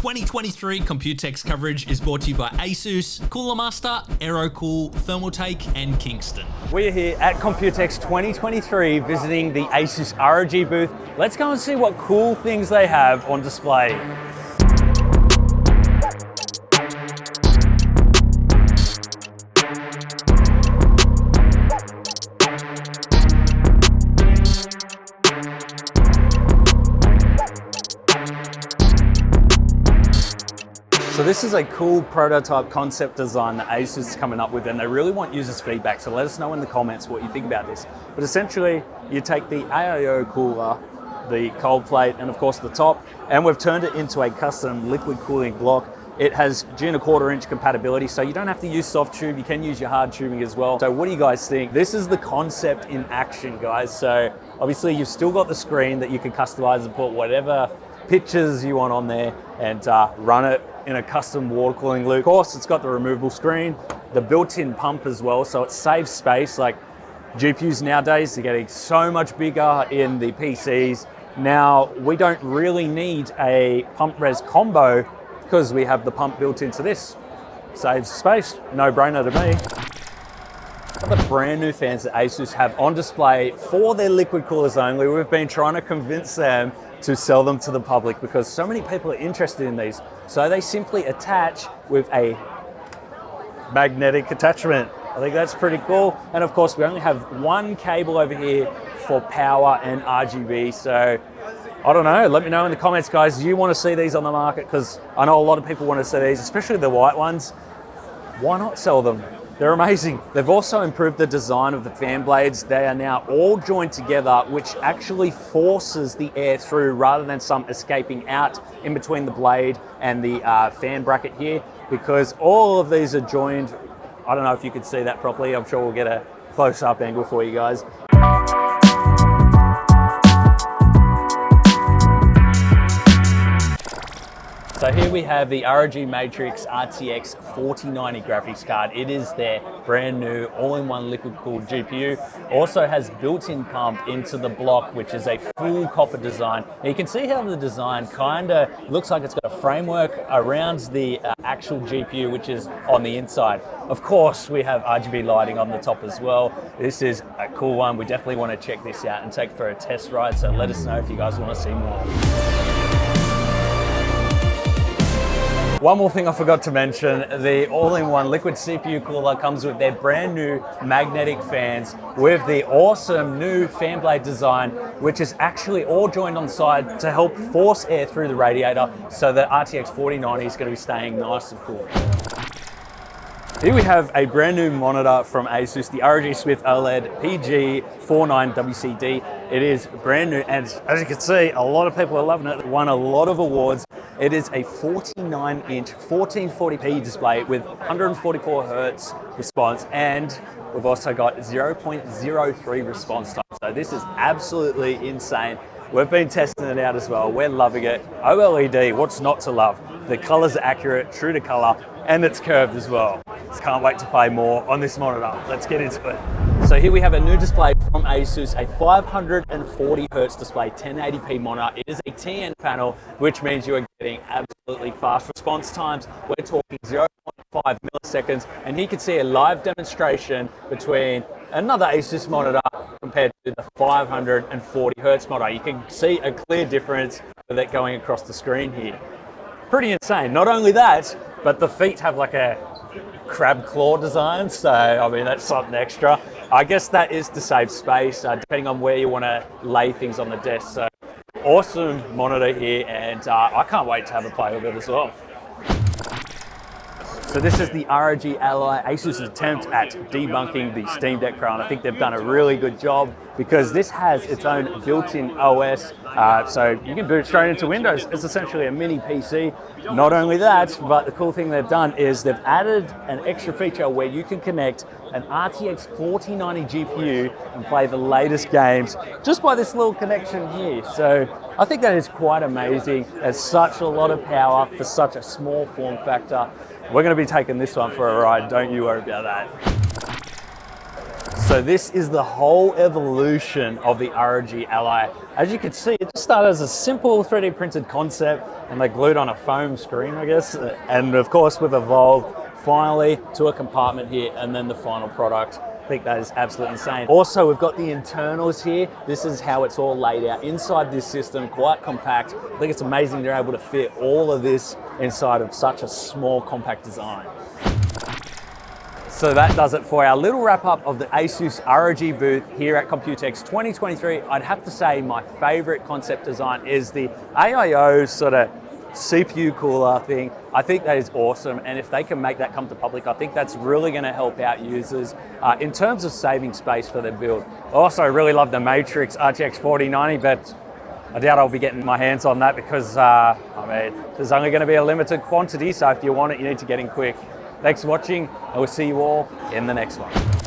2023 Computex coverage is brought to you by ASUS, Cooler Master, AeroCool, Thermaltake, and Kingston. We're here at Computex 2023 visiting the ASUS ROG booth. Let's go and see what cool things they have on display. So this is a cool prototype concept design that ASUS is coming up with, and they really want users' feedback, so let us know in the comments what you think about this. But essentially, you take the AIO cooler, the cold plate, and of course the top, and we've turned it into a custom liquid cooling block. It has June 1/4 inch compatibility, so you don't have to use soft tube, you can use your hard tubing as well. So what do you guys think? This is the concept in action, guys. So obviously you've still got the screen that you can customize and put whatever pictures you want on there and run it in a custom water cooling loop. Of course, it's got the removable screen, the built-in pump as well, so it saves space. Like GPUs nowadays, they're getting so much bigger in the PCs. Now, we don't really need a pump res combo because we have the pump built into this. Saves space, no brainer to me. The brand new fans that ASUS have on display for their liquid coolers only. We've been trying to convince them to sell them to the public because so many people are interested in these. So they simply attach with a magnetic attachment. I think that's pretty cool. And of course, we only have one cable over here for power and RGB. So I don't know, let me know in the comments, guys. Do you want to see these on the market? Because I know a lot of people want to see these, especially the white ones. Why not sell them? They're amazing. They've also improved the design of the fan blades. They are now all joined together, which actually forces the air through rather than some escaping out in between the blade and the fan bracket here, because all of these are joined. I don't know if you could see that properly. I'm sure we'll get a close-up angle for you guys. So here we have the ROG Matrix RTX 4090 graphics card. It is their brand new all-in-one liquid-cooled GPU. Also has built-in pump into the block, which is a full copper design. Now you can see how the design kind of looks like it's got a framework around the actual GPU, which is on the inside. Of course, we have RGB lighting on the top as well. This is a cool one. We definitely want to check this out and take for a test ride. So let us know if you guys want to see more. One more thing I forgot to mention, the all-in-one liquid CPU cooler comes with their brand new magnetic fans with the awesome new fan blade design, which is actually all joined on the side to help force air through the radiator, so the RTX 4090 is going to be staying nice and cool. Here we have a brand new monitor from ASUS, the ROG Swift OLED PG49WCD. It is brand new, and as you can see, a lot of people are loving it. It won a lot of awards. It is a 49-inch 1440p display with 144 hertz response, and we've also got 0.03 response time. So this is absolutely insane. We've been testing it out as well. We're loving it. OLED, what's not to love? The colors are accurate, true to color, and it's curved as well. Just can't wait to play more on this monitor. Let's get into it. So here we have a new display from ASUS, a 540 hertz display, 1080p monitor. It is a TN panel, which means you are getting absolutely fast response times. We're talking 0.5 milliseconds, and here you can see a live demonstration between another ASUS monitor compared to the 540 hertz monitor. You can see a clear difference with it going across the screen here. Pretty insane. Not only that, but the feet have like a crab claw design, so I mean that's something extra. I guess that is to save space, depending on where you want to lay things on the desk. So awesome monitor here, and I can't wait to have a play with it as well. So this is the ROG Ally, ASUS's attempt at debunking the Steam Deck Pro, and I think they've done a really good job because this has its own built-in OS, so you can boot straight into Windows. It's essentially a mini PC. Not only that, but the cool thing they've done is they've added an extra feature where you can connect an RTX 4090 GPU and play the latest games just by this little connection here. So I think that is quite amazing. There's such a lot of power for such a small form factor. We're going to be taking this one for a ride, don't you worry about that. So this is the whole evolution of the ROG Ally. As you can see, it just started as a simple 3D printed concept, and they're glued on a foam screen, I guess. And of course, we've evolved finally to a compartment here, and then the final product. I think that is absolutely insane. Also, we've got the internals here. This is how it's all laid out inside this system, quite compact. I think it's amazing they're able to fit all of this inside of such a small, compact design. So that does it for our little wrap up of the ASUS ROG booth here at Computex 2023. I'd have to say my favorite concept design is the AIO sort of CPU cooler thing. I think that is awesome, and if they can make that come to public, I think that's really going to help out users in terms of saving space for their build. I also really love the Matrix RTX 4090, but I doubt I'll be getting my hands on that because I mean, there's only going to be a limited quantity, so if you want it, you need to get in quick. Thanks for watching, and we'll see you all in the next one.